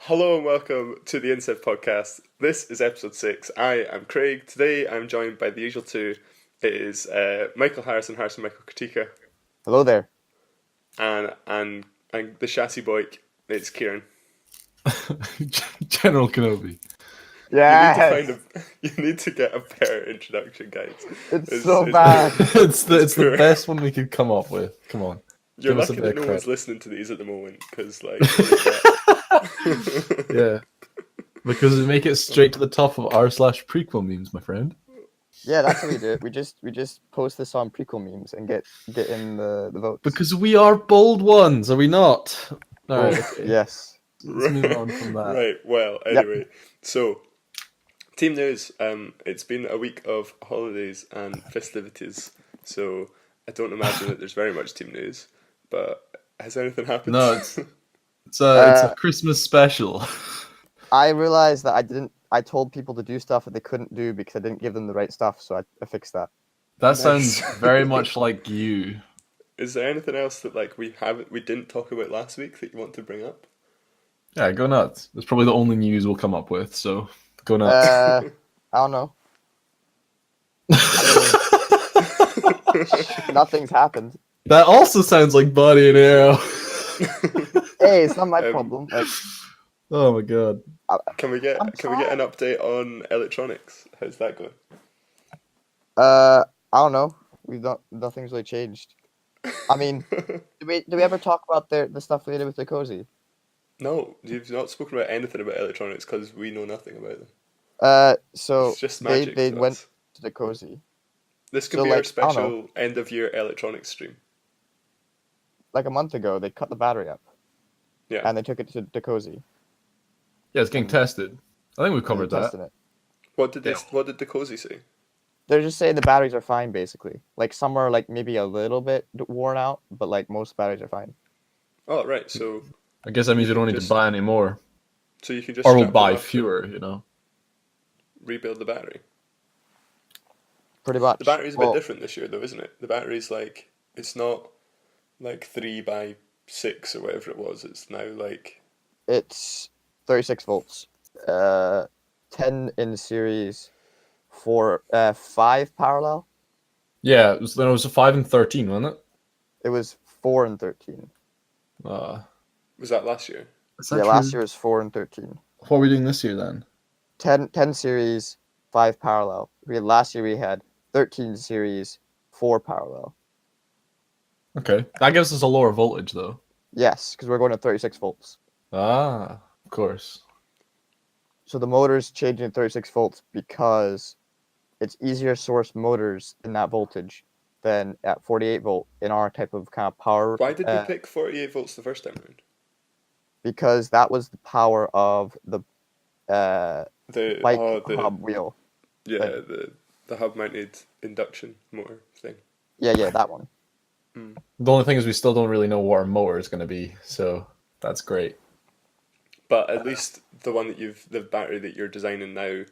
Hello and welcome to the Insev podcast. This is episode 6. I am Craig. Today I'm joined by the usual two. It is Michael Harrison Michael Katika, Hello there. and the chassis boy. It's Kieran. General Kenobi. Yes. You need to get a better introduction, guys. It's so bad. it's the best one we could come up with. Come on. You're Give us a lucky bit that of no one's credit. listening to these at the moment, because Yeah. Because we make it straight to the top of r/prequel memes, my friend. Yeah, that's what we do. We just post this on prequel memes and get in the votes. Because we are bold ones, are we not? Alright, okay. Yes. Let's move on from that. Right. Well, anyway, so team news. It's been a week of holidays and festivities, so I don't imagine that there's very much team news. But has anything happened? No, it's a Christmas special. I realized that I told people to do stuff that they couldn't do because I didn't give them the right stuff, so I fixed that. That Nice. sounds very much like you. Is there anything else that we didn't talk about last week that you want to bring up? Yeah, go nuts. That's probably the only news we'll come up with, so go nuts. I don't know. Nothing's happened. That also sounds like Body and Arrow. Hey, it's not my problem. Like, Oh my god. Can we get I'm an update on electronics? How's that going? I don't know. Nothing's really changed. I mean, do we ever talk about the stuff we did with the cozy? No, you've not spoken about anything about electronics because we know nothing about them. So It's just magic. they to went us. to the cozy. This could so, be our like, I don't special end of year electronics stream. Like a month ago, they cut the battery up. Yeah. And they took it to the cozy. Yeah, it's getting tested. I think we've covered They're that. testing it. What did the cozy say? They're just saying the batteries are fine, basically. Like some are like maybe a little bit worn out, but like most batteries are fine. Oh right, so I guess that means you don't need Just- to buy any more. you can just Or we'll strap them buy up fewer, and you know. rebuild the battery. Pretty much. The battery's a Well, bit different this year, though, isn't it? The battery's like it's not like 3x6 or whatever it was. It's now like It's 36 volts. 10 in series, 5 parallel. Yeah, it was a 5 and 13, wasn't it? It was 4 and 13. was that last year? Is Yeah, last year was 4 and 13. What are we doing this year then? 10 series, 5 parallel. Last year we had 13 series, 4 parallel. Okay. That gives us a lower voltage, though. Yes, because we're going to 36 volts. Ah, of course. So the motor's changing to 36 volts because it's easier to source motors in that voltage than at 48 volt in our type of kind of power. Why did we pick 48 volts the first time around? Because that was the power of the bike The hub wheel. yeah the hub mounted induction motor thing. Yeah, that one. The only thing is we still don't really know what our motor is going to be, so that's great. But at least the battery that you're designing now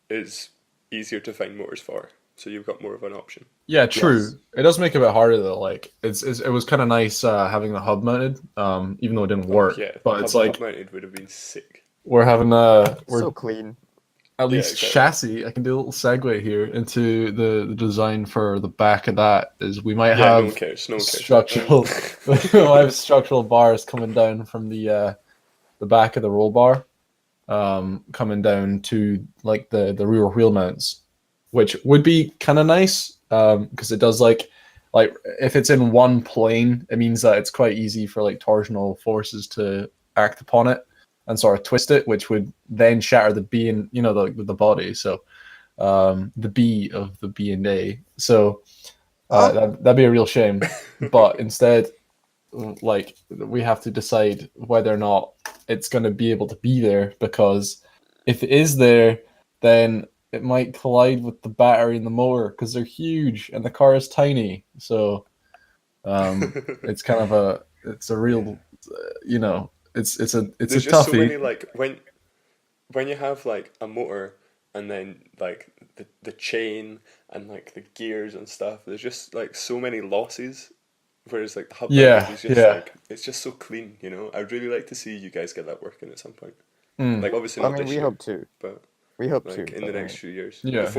is easier to find motors for, so you've got more of an option. Yeah, true. Yes. It does make it a bit harder, though. Like, it was kind of nice having the hub mounted, even though it didn't work. Yeah, But it's like hub mounted would have been sick. we're having we're So clean. at least exactly. chassis. I can do a little segue here into the design for the back of that. Is we might Yeah, have no one cares. structural we'll have structural bars coming down from the back of the roll bar, coming down to like the rear wheel mounts, which would be kind of nice because it does like if it's in one plane, it means that it's quite easy for like torsional forces to act upon it and sort of twist it, which would then shatter the B and the body. So the B of the B and A. So that'd be a real shame. But instead, like we have to decide whether or not it's going to be able to be there, because if it is there, then it might collide with the battery and the motor because they're huge and the car is tiny. So it's kind of a real it's a There's just toughie. so many like when you have like a motor and then like the chain and like the gears and stuff. There's just like so many losses Whereas like the hub Yeah, mount is just yeah. like it's just so clean, you know. I'd really like to see you guys get that working at some point. Mm. Like obviously I not mean, this we year, hope to. but We hope like to. in the But I next mean, few years. Yeah,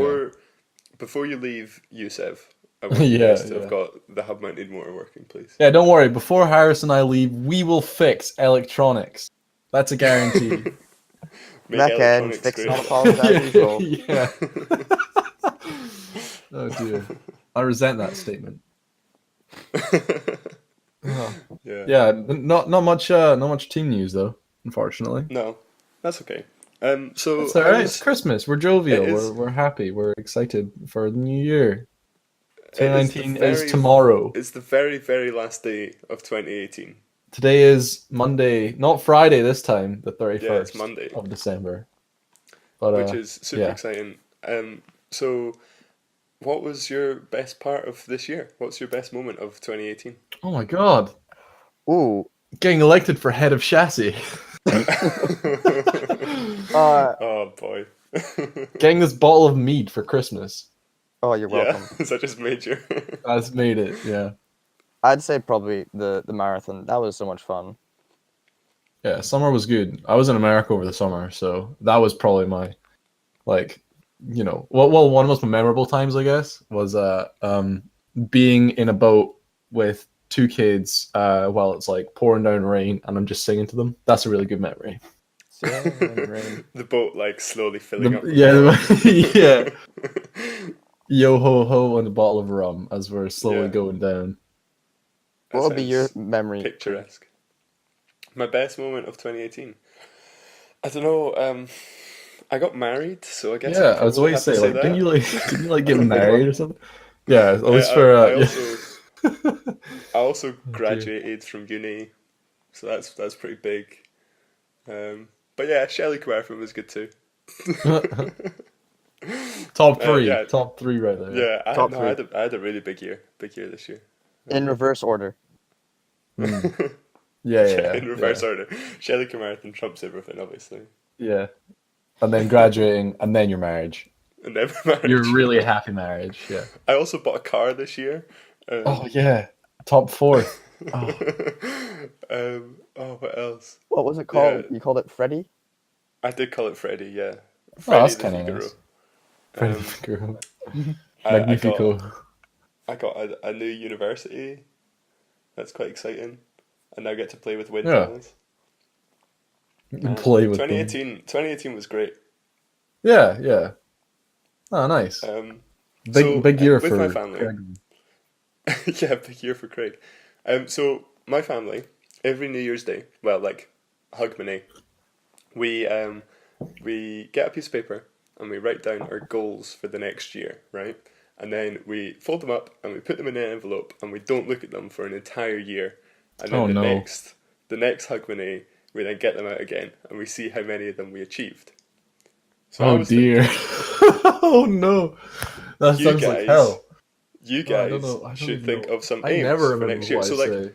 Before you leave USEV, I yeah. want you Yeah, guys to have yeah. got the hub mounted motor working, please. Yeah, don't worry. Before Harris and I leave, we will fix electronics. That's a guarantee. Make Mech Eng, electronics fixing great. all the problems as usual. Yeah. Oh dear. I resent that statement. Oh. Yeah. Yeah, not much team news though, unfortunately. No, that's okay. So It's all how right. It's was Christmas. We're it jovial. is We're happy. We're excited for the new year. it is the 2019 is very tomorrow. it's the very very last day of 2018. Today is Monday, not Friday this time, the Yeah, it's 31st Monday, of December. But which is super yeah. exciting. So what was your best part of this year? What's your best moment of 2018? Oh my God. Ooh. Getting elected for head of chassis. Uh. Oh boy. Getting this bottle of mead for Christmas. Oh, you're Yeah, welcome. is that just major? That's made it, yeah. I'd say probably the marathon. That was so much fun. Yeah, summer was good. I was in America over the summer, so that was probably my like, well, one of the most memorable times I guess was being in a boat with two kids while it's like pouring down rain and I'm just singing to them. That's a really good memory. Singing in the rain. The boat like slowly filling up. With Yeah, water. yo ho ho and a bottle of rum as we're slowly Yeah. going down. What That would be your sounds memory? picturesque. My best moment of 2018. I don't know. I got married, so I guess I Yeah, I was probably always have to say say like, that. didn't you like get That's a big married one. or something? Yeah, at least I, for I, I yeah. also I also Oh, dear. graduated from uni, so that's pretty big. But yeah, Shelley Cuerfin was good too. Yeah, Top three right there. yeah. Top I three had a really big year this year. in reverse order. Mm. Yeah, in Yeah. reverse order. Shelley Cuerfin trumps everything, obviously, Yeah. And then graduating, and then your marriage. and then You're marriage. really a happy marriage. Yeah. I also bought a car this year. Oh yeah. Top fourth. Oh, Oh, what else? What was it Yeah, called? You called it Freddy? I did call it Freddy. Yeah, Freddy that's the kind of Figaro. nice. Freddie Um, Figaro. I got Magnifico. a new university. That's quite exciting. I now get to play with Yeah. windmills. You can play with them. 2018 was great. Yeah, yeah. Oh, nice. Big year With my for family, Craig. yeah, big year for Craig. So my family, every New Year's Day, well, like Hogmanay, we get a piece of paper and we write down our goals for the next year, right? And then we fold them up and we put them in an envelope and we don't look at them for an entire year. And then Oh no. the next Hogmanay, we then get them out again and we see how many of them we achieved. So I Oh was dear. thinking, Oh no. That you sounds like guys, hell. you Oh, I don't guys know. I don't should even think know. of some I aims never for remember next year. what I So like, say.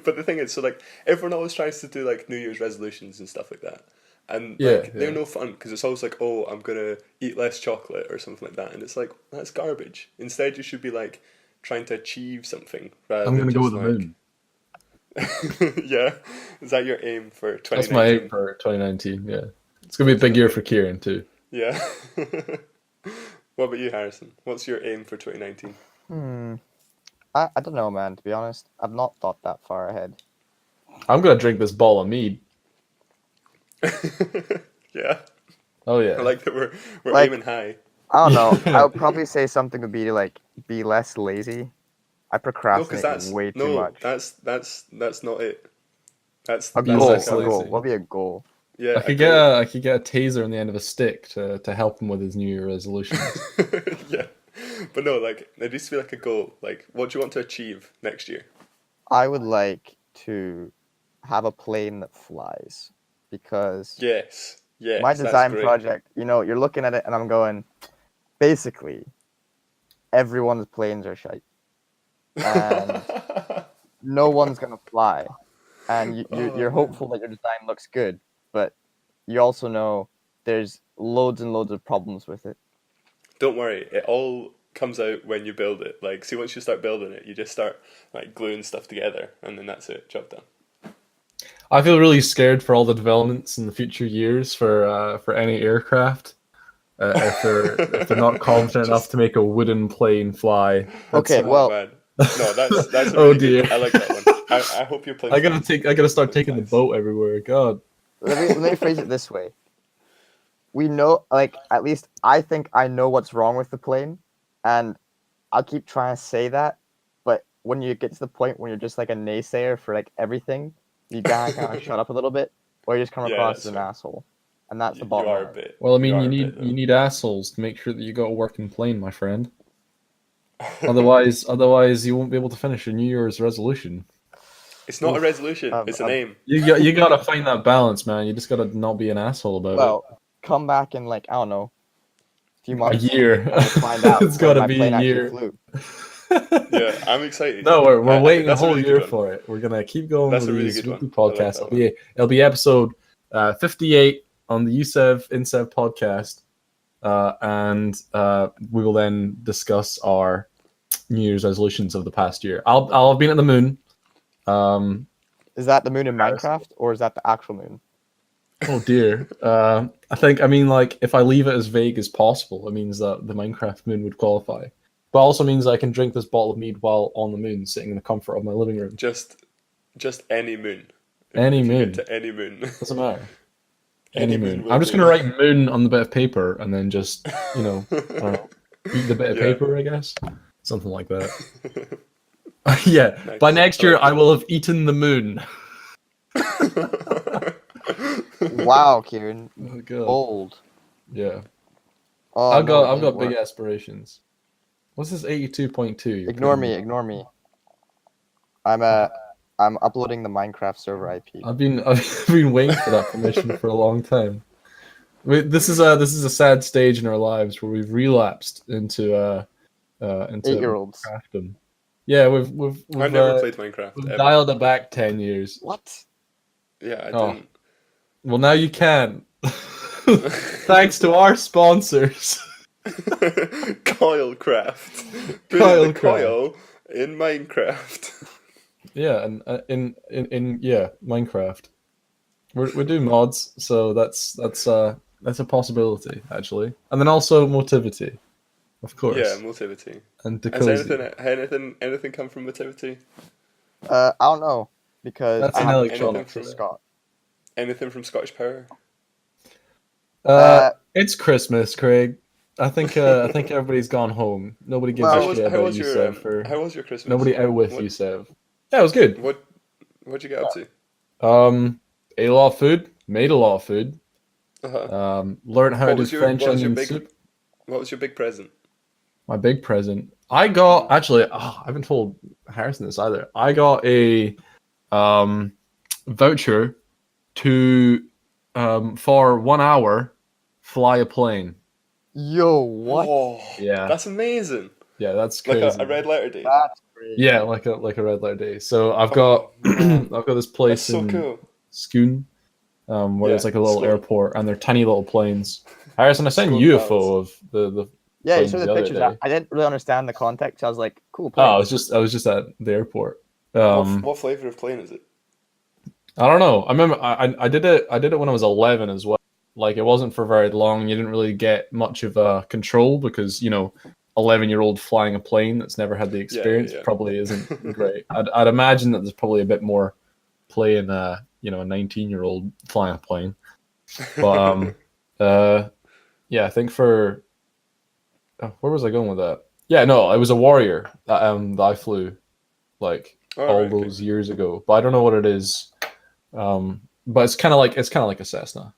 but the thing is, so like everyone always tries to do like New Year's resolutions and stuff like that, and Yeah, like they're yeah. no fun because it's always like, oh, I'm gonna eat less chocolate or something like that, and it's like that's garbage. Instead, you should be like trying to achieve something rather I'm than gonna go with just the like, moon. yeah, is that your aim for That's my aim 2019? for 2019. Yeah, it's gonna be a big year for Kieran too. Yeah. What about you, Harrison? What's your aim for 2019? I don't know, man. To be honest, I've not thought that far ahead. I'm gonna drink this ball of mead. Yeah, Oh I yeah. like that we're Like, aiming high. I don't know. I Yeah. would probably say something would be like be less lazy. I No, because procrastinate way too much. that's not it. That's A Be that's goal, like less a goal. lazy. What'll be a goal? yeah, I a could get goal. a I could get a taser on the end of a stick to help him with his New Year resolutions. Yeah, but no, like there needs to be like a goal. Like, what do you want to achieve next year? I would like to have a plane that flies because Yes, my yes, that's design great. project, you're looking at it and I'm going, basically, everyone's planes are shite and no one's gonna fly. And Oh you're man, hopeful that your design looks good, but you also know there's loads and loads of problems with it. don't worry. It all comes out when you build it. Like, see, once you start building it, you just start like gluing stuff together, and then that's it, job done. I feel really scared for all the developments in the future years for any aircraft. If they're not confident enough to make a wooden plane fly. Okay, Oh, well, man. No, that's a Oh, really good. dear. I like that one. I hope your plane. I gotta start taking the boat everywhere. God. let me phrase it this way. We know, like, at least I think I know what's wrong with the plane, and I'll keep trying to say that, but when you get to the point when you're just like a naysayer for like everything, you gotta kind of shut up a little bit, or you just come Yeah, across that's as an fair. asshole, and that's the You bottom are a line. bit. Well, I mean, are you a need bit, you need assholes to make sure that you got a working plane, my friend. Otherwise, you won't be able to finish your New Year's resolution. It's not a Oof. resolution. It's an aim. You gotta find that balance, man. You just gotta not be an asshole about Well, come back in like I don't know, a few it. A months, year. and we'll find out It's when gotta my be plane a actually year. flew. Yeah, I'm excited. No, we're waiting a that's whole really good year one. for it. We're gonna keep going That's with a really these good one. weekly I like podcasts. that It'll be episode 58 on the insev podcast, and we will then discuss our New Year's resolutions of the past year. I'll have been at the moon. Is that the moon in Minecraft, or is that the actual moon? Oh dear. I mean, like, if I leave it as vague as possible, it means that the Minecraft moon would qualify. But also means I can drink this bottle of mead while on the moon, sitting in the comfort of my living room. Just any moon. Any if you moon. get to any moon. Doesn't matter. Any Any moon moon. will I'm just do. gonna write moon on the bit of paper and then just, I don't know, eat the bit of Yeah. paper, I guess. Something like that. Yeah. Nice. By next I year, like I it. will have eaten the moon. Wow, Kieran, Oh god. bold. Yeah. Oh, I've no, got didn't big work. aspirations. What's this 82.2? Ignore me. I'm uploading the Minecraft server IP. I've been waiting for that permission for a long time. This is a sad stage in our lives where we've relapsed into 8-year-olds. Minecraftdom. Yeah, we've I never played Minecraft we've ever. dialed it back 10 years. What? Yeah, I Oh. didn't. Well, now you can. Thanks to our sponsors. Coilcraft. Put Coilcraft. the coil in Minecraft. Yeah, and in Minecraft. We're doing mods, so that's a possibility actually. And then also Motivity, of course. Yeah, Motivity. And Has Decozy. anything come from Motivity? I don't know because That's I an haven't electronic spoken to from it. Scott. Anything from Scottish Power? It's Christmas, Craig. I think everybody's gone home. Nobody gives Well, a shit How about was you, your Sev. For how was your Christmas? nobody out with What- you, Sev. Yeah, it was good. What'd you get up to? Ate a lot of food. Made a lot of food. Uh-huh. Learned how to What do was your- French what was your onion big- soup. What was your big present? My big present. I got actually. I haven't told Harrison this either. I got a voucher to for 1 hour fly a plane. Yo, what? Oh, Yeah. that's amazing. Yeah, that's Like crazy. a red letter day. That's great. Yeah, like a red letter day. So I've got man. I've got this That's place so in cool. Scone, where there's Yeah, like a little Scone. airport, and they're tiny little planes. Harrison, I sent Scone you a Palace. photo of the. Yeah, you planes showed the the other pictures. day. I didn't really understand the context. I was like, cool Oh, plane. I was just at the airport. What flavor of plane is it? I don't know. I remember I did it when I was 11 as well. Like, it wasn't for very long. You didn't really get much of control because 11-year-old flying a plane that's never had the experience yeah. probably isn't great. I'd imagine that there's probably a bit more play in a 19-year-old flying a plane. But yeah, I think for where was I going with that? Yeah, no, it was a Warrior that I flew like all right, okay. those years ago, but I don't know what it is. But it's kind of like a Cessna,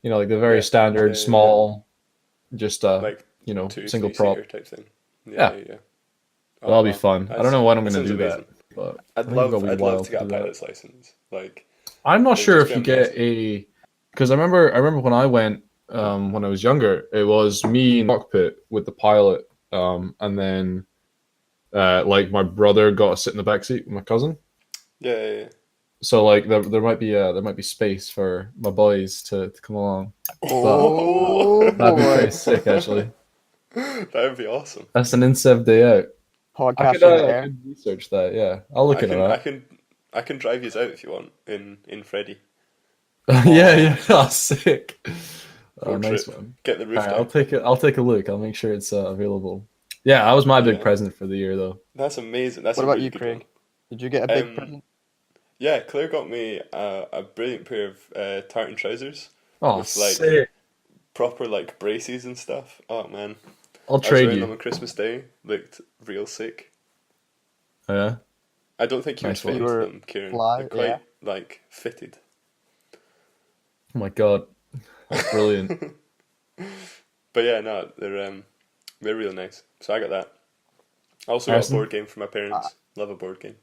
like the very Yeah, standard yeah. small, just Like single 2-3 prop. seater type thing. Yeah. Yeah. That'll be fun. I don't know when I'm going to sounds do amazing. that, but I'd I think it'll love be to wild get a do that. pilot's license. Like, I'm not It'd sure just if you be get because I remember when I went when I was younger, it was me in the cockpit with the pilot, and then like my brother got to sit in the back seat with my cousin. yeah. So like there might be space for my boys to come along. Oh, That'd be boy. pretty sick, actually. That would be awesome. That's an insev day out. Podcast in the I air. could research that. Yeah, I'll look I into can, I that. can, I can drive you out if you want in Freddy. Yeah, yeah. Oh, sick. Road Nice trip. one. Get the roof Alright, down. I'll take a look. I'll make sure it's available. Yeah, that was my big Yeah. present for the year, though. That's amazing. That's What a about really you, good Craig? one. Did you get a big Um, present? Yeah, Claire got me a brilliant pair of tartan trousers Oh, with like sick. proper like braces and stuff. Oh man, I'll I was trade wearing them you. on Christmas Day. Looked real sick. Oh, yeah. I don't think you would Nice fit one. You into were them, Kieran. fly, They're quite yeah. like fitted. Oh my god, that's brilliant. But yeah, no, they're real nice. So I got that. I also got a Harrison? board game for my parents. Love a board game.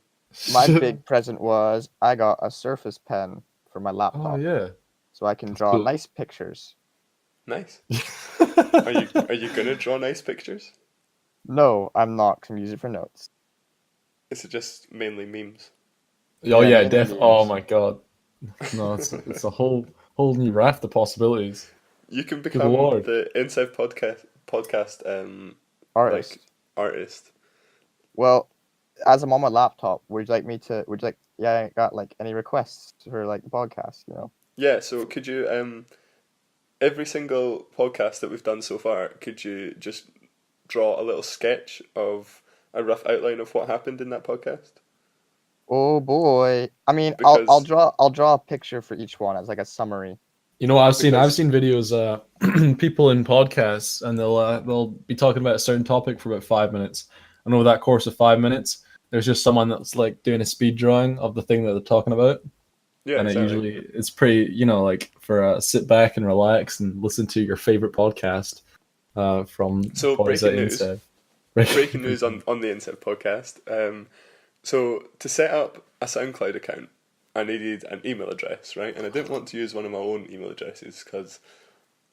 My big present was I got a Surface Pen for my Oh laptop, yeah. so I can That's draw cool. nice pictures. Nice. Are you gonna draw nice pictures? No, I'm not. 'Cause I'm using it for notes. Uh-huh. Is it just mainly memes? Oh Yeah, yeah, mainly Oh memes. my god. No, it's a whole new raft of possibilities. You can Good become lord. the insev podcast Artist. like artist. Well, as I'm on my laptop, would you like me to? Would you like? Yeah, I got like any requests for like the podcast? You know. Yeah, so could you every single podcast that we've done so far, could you just draw a little sketch of a rough outline of what happened in that podcast? Oh boy. I mean, Because I'll draw a picture for each one as like a summary. You know what I've Because seen videos people in podcasts and they'll be talking about a certain topic for about 5 minutes. And over that course of 5 minutes, there's just someone that's like doing a speed drawing of the thing that they're talking about. yeah, And exactly. it's pretty, like for sit back and relax and listen to your favorite podcast from So boys breaking at news. Insev. Breaking news on the Insev podcast. So to set up a SoundCloud account, I needed an email address, right? And I didn't want to use one of my own email addresses because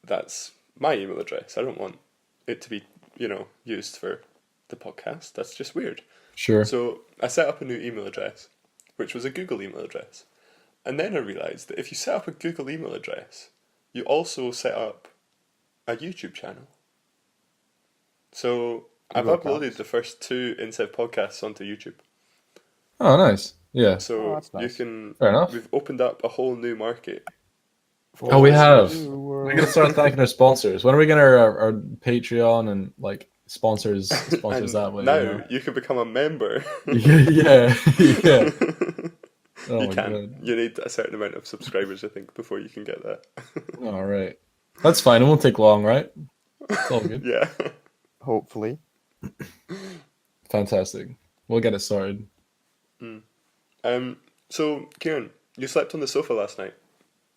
that's my email address. I don't want it to be, used for the podcast. That's just weird. Sure. So I set up a new email address, which was a Google email address. And then I realised that if you set up a Google email address, you also set up a YouTube channel. So I've Google uploaded accounts. the first 2 Insev podcasts onto YouTube. Oh, nice. Yeah. So that's nice. you Fair enough. we've opened up a whole new market. Oh, we have. New We're world. gonna start thanking our sponsors. When are we gonna our Patreon and like sponsors And that way? now you can become a member. Yeah. Oh You my can. god. You need a certain amount of subscribers, I think, before you can get that. All right. That's fine. It won't take long, right? It's all good. Yeah. Hopefully. Fantastic. We'll get it sorted. So Kieran, you slept on the sofa last night.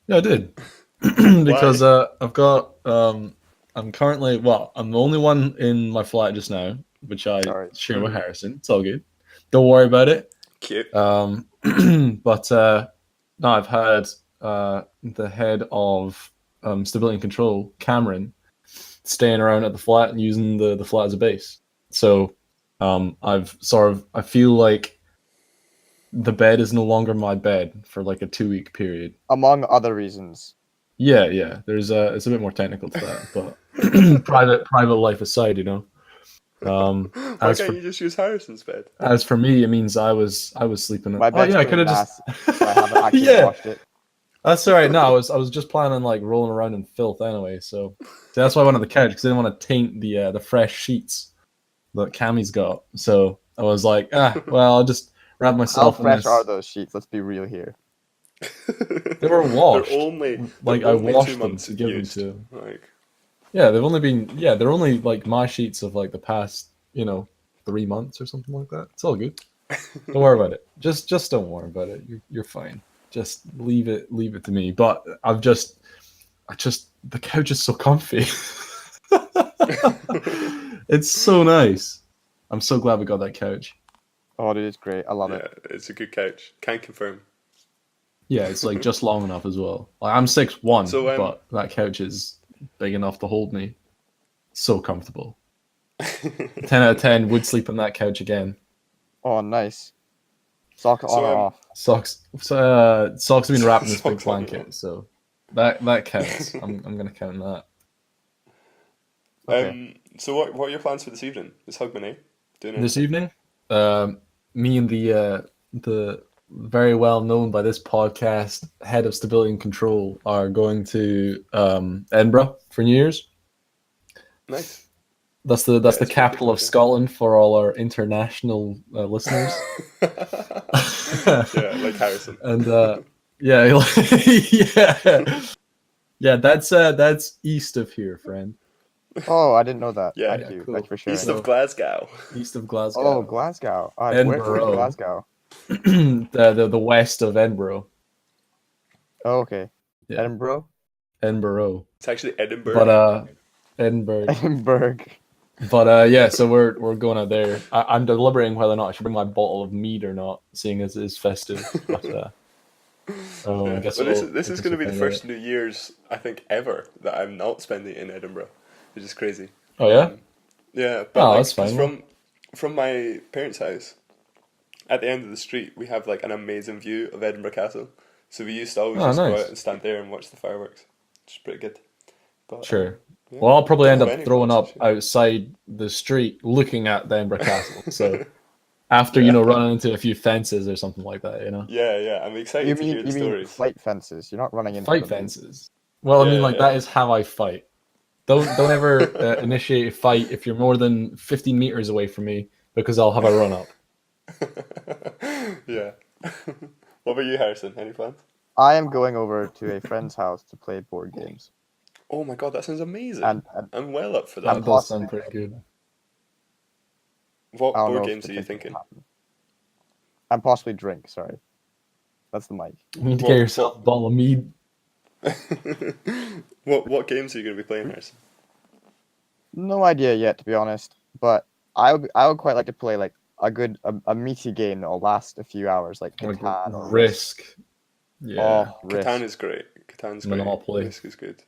Yeah, I did. Because I've got I'm currently I'm the only one in my flat just now, which I Sorry. share with Harrison. It's all good. Don't worry about it. Cute. But no, I've had the head of stability and control, Cameron, staying around at the flat and using the flat as a base. So I feel like the bed is no longer my bed for like a 2-week period. Among other reasons. Yeah. There's it's a bit more technical to that, but private life aside, Why as can't for you just use Harrison's bed? as for me, it means I was sleeping. My bed's I pretty could have just. massive, so I haven't actually Yeah. washed it. That's all right. No, I was just planning on like rolling around in filth anyway. So that's why I went on the couch because I didn't want to taint the fresh sheets that Cammy's got. So I was like, I'll just wrap How myself in fresh this. are those sheets? Let's be real here. They were washed. They're only Like they're I only washed 2 them months to give used. them to. Like Yeah, they're only like my sheets of like the past 3 months or something like that. It's all good. Don't worry about it. Just don't worry about it. You're fine. Just leave it to me. But the couch is so comfy. It's so nice. I'm so glad we got that couch. Oh, dude, it's great. I love yeah, it. it's a good couch. Can confirm. Yeah, it's like just long enough as well. Like I'm 6'1", So, but that couch is big enough to hold me. So comfortable. 10 out of 10 would sleep on that couch again. Oh, nice. Sock on So, or off? Socks have been wrapped in this big Socks on. blanket, so that counts. I'm gonna count that. So what are your plans for this evening? Is Hugman, eh? Doing This anything? evening, me and the very well known by this podcast head of stability and control are going to Edinburgh for New Year's. Nice. That's the Yeah, it's pretty capital good, of yeah. Scotland for all our international listeners. Yeah, like Harrison. And yeah, yeah, that's east of here, friend. Oh, I didn't know that. Yeah, Thank yeah, you. cool. Thank you for sharing. East of Glasgow. East of Oh, Glasgow, Glasgow. Where's Edinburgh. Glasgow? the west of Edinburgh. Oh, okay. Yeah. Edinburgh. It's actually Edinburgh. But Edinburgh. Edinburgh. But yeah, so we're going out there. I'm deliberating whether or not I should bring my bottle of mead or not, seeing as it's festive. But Yeah. I guess Well, this I is guess going to be we'll the find first New Year's I think ever that I'm not spending in Edinburgh, which is crazy. out. Oh yeah. Yeah, but Oh, like, that's fine. 'cause from my parents' house, at the end of the street, we have like an amazing view of Edinburgh Castle. So we used to always Oh, just go nice. out and stand there and watch the fireworks, which is pretty good. But Sure. yeah. Well, I'll probably Don't end have up any throwing plans up this year. outside the street looking at the Edinburgh Castle. So after Yeah. running into a few fences or something like that, Yeah, I'm excited You to hear mean the stories. fight fences? You're not running into fight them. fences. Well, I mean, Yeah, like yeah. that is how I fight. Don't ever initiate a fight if you're more than 15 meters away from me, because I'll have a run up. Yeah. What about you, Harrison? Any plans? I am going over to a friend's house to play board games. Oh my god, that sounds amazing. And I'm well up for That that. does sound pretty good. What I don't know board if games the are you kids will thinking? happen. And possibly drink, sorry. That's the mic. You need to Well, get yourself a bottle of mead. What games are you going to be playing, Harrison? No idea yet, to be honest. But I would quite like to play like a meaty game that will last a few hours, like Like Catan or Risk. Yeah. Oh, Risk. Catan is great. Catan's great. Monopoly. Risk is good.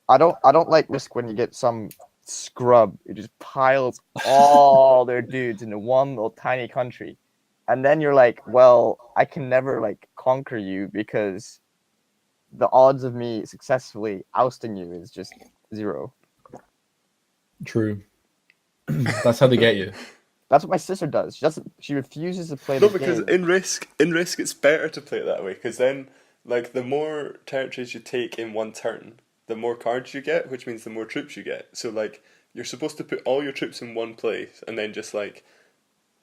I don't like Risk when you get some scrub who just piles all their dudes into one little tiny country, and then you're like, well, I can never like conquer you because the odds of me successfully ousting you is just 0. True. That's how they get you. That's what my sister does. She refuses to play No, the because game. in Risk, it's better to play it that way, because then, like, the more territories you take in one turn, the more cards you get, which means the more troops you get. So, like, you're supposed to put all your troops in one place and then just, like,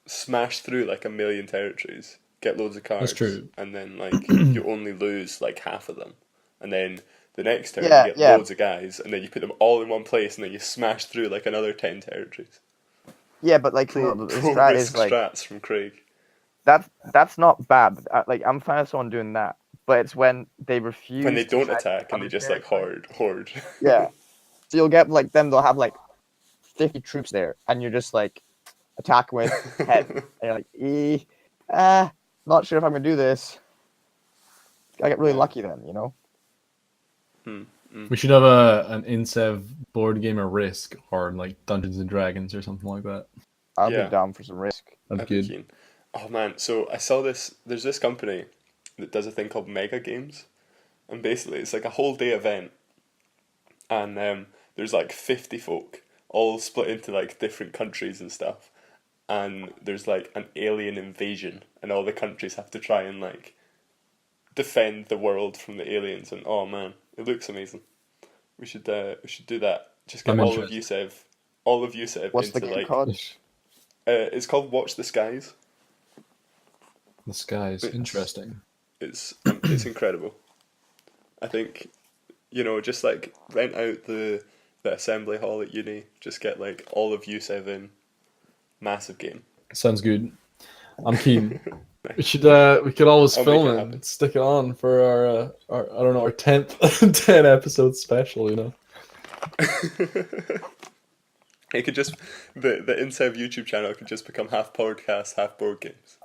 smash through, like, 1,000,000 territories, get loads of cards. That's true. And then, like, you only lose, like, half of them. And then the next turn, Yeah, you get yeah. loads of guys, and then you put them all in one place, and then you smash through, like, another 10 territories. Yeah, but like Pro the strat Risk is like strats from Craig. that's not bad. Like I'm fine with someone doing that, but it's when they refuse. When they to don't attack attack and other they just, like, territory. hoard. Yeah. So you'll get like them. They'll have like 50 troops there, and you're just like attacking with 10. And you're like, not sure if I'm gonna do this. I get really lucky then, you know. We should have an insev board game of Risk or like Dungeons and Dragons or something like that. I'll Yeah. be down for some Risk. That'd I'd be be good. keen. Oh man, so I saw this. There's this company that does a thing called Mega Games, and basically it's like a whole day event, and there's like 50 folk all split into like different countries and stuff, and there's like an alien invasion, and all the countries have to try and like defend the world from the aliens. And oh man, it looks amazing. We should do that. Just get I'm all interested. of Yousev What's into the game like. called? It's called Watch the Skies. The skies. Interesting. It's incredible. I think, just like rent out the assembly hall at uni. Just get like all of Yousev in. Massive game. Sounds good. I'm keen. We could always I'll film make it it happen. and stick it on for our I don't know, our 10th 10 episode special, you know. It could just the insev YouTube channel could just become half podcast, half board games.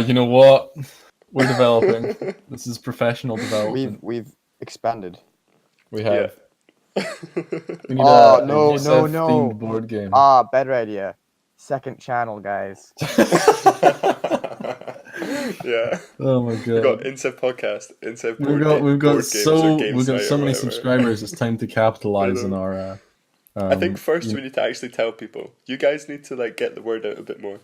You know what? We're developing. This is professional development. We've expanded. We have. Yeah. We need Oh, a no, Yousev no. themed board game. Better idea. Second channel, guys. Yeah. Oh my We've got god. Insev podcast, Insev We've board got board games or so games we've got night so or many whatever. subscribers. It's time to capitalize on our I think first you- we need to actually tell people. You guys need to like get the word out a bit more.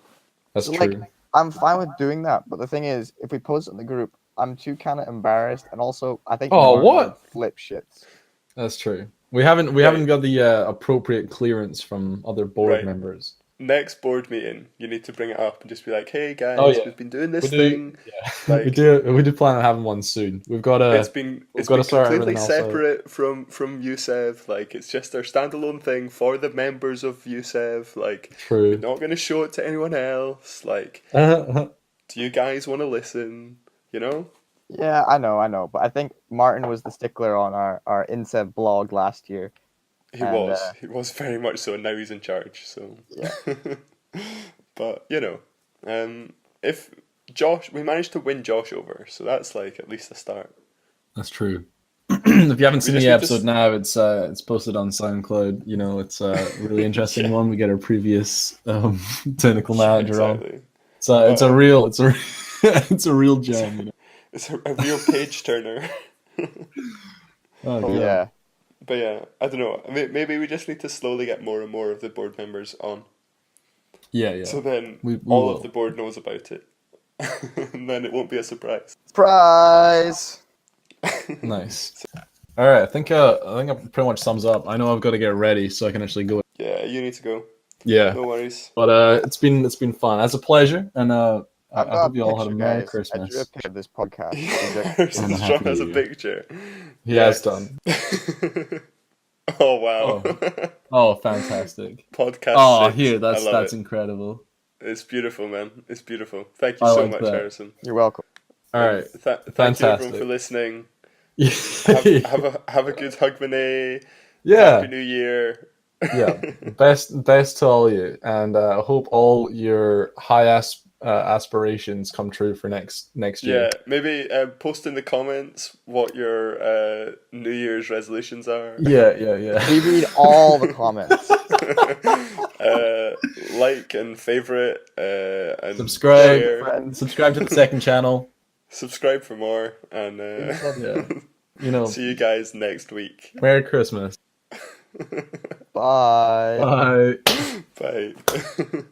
that's So, true. like, I'm fine with doing that, but the thing is, if we post it in the group, I'm too kind of embarrassed, and also I think Oh, Martin what? would flip shits. That's true. We haven't Right. got the appropriate clearance from other board Right. members. Next board meeting, you need to bring it up and just be like, "Hey guys, Oh, yeah. we've been doing We this do. thing. Yeah. Like, We do plan on having one soon. We've got it's to been sort completely everything else out. separate from USEV. Like, it's just our standalone thing for the members of USEV. Like, we're True. not going to show it to anyone else. Like, Uh, do you guys want to listen? You know?" Yeah, I know, but I think Martin was the stickler on our insev blog last year. He And, was very much so, and now he's in charge. So, Yeah. but you know, if Josh, we managed to win Josh over, so that's like at least a start. That's true. If you haven't seen just the need to episode now, it's posted on SoundCloud. You know, it's a really interesting Yeah. one. We get our previous technical manager on. Exactly. It's a real it's a real gem. You know? It's a real page turner. Oh, Oh, God. yeah. But yeah, I don't know. I mean, maybe we just need to slowly get more and more of the board members on. Yeah. So then We all will. of the board knows about it. And then it won't be a surprise. Surprise! Nice. All right, I think it pretty much sums up. I know I've got to get ready so I can actually go. Yeah, you need to go. Yeah, No worries. but it's been fun. As a pleasure, and I I've got hope a you all had a picture, Merry guys. I Christmas. drew a picture of this podcast. Harrison And a Strong Happy has a New Year. picture. He has done. Oh wow. Oh, fantastic. Podcast. Oh, 6. here, I love that's it. incredible. It's beautiful, man. It's beautiful. Thank you I so like much, that. Harrison. You're welcome. All right, Thank you everyone fantastic. for listening. Yeah, Have a good Hugmanay. yeah, Happy New Year. yeah. Best to all of you, and I hope all your high aspirations come true for next year. Yeah, maybe post in the comments what your New Year's resolutions are. Yeah. We read all the comments. Like and favorite and Subscribe. share. Friends. Subscribe to the second channel. Subscribe for more, and Yeah, you know. see you guys next week. Merry Christmas. Bye. Bye. Bye.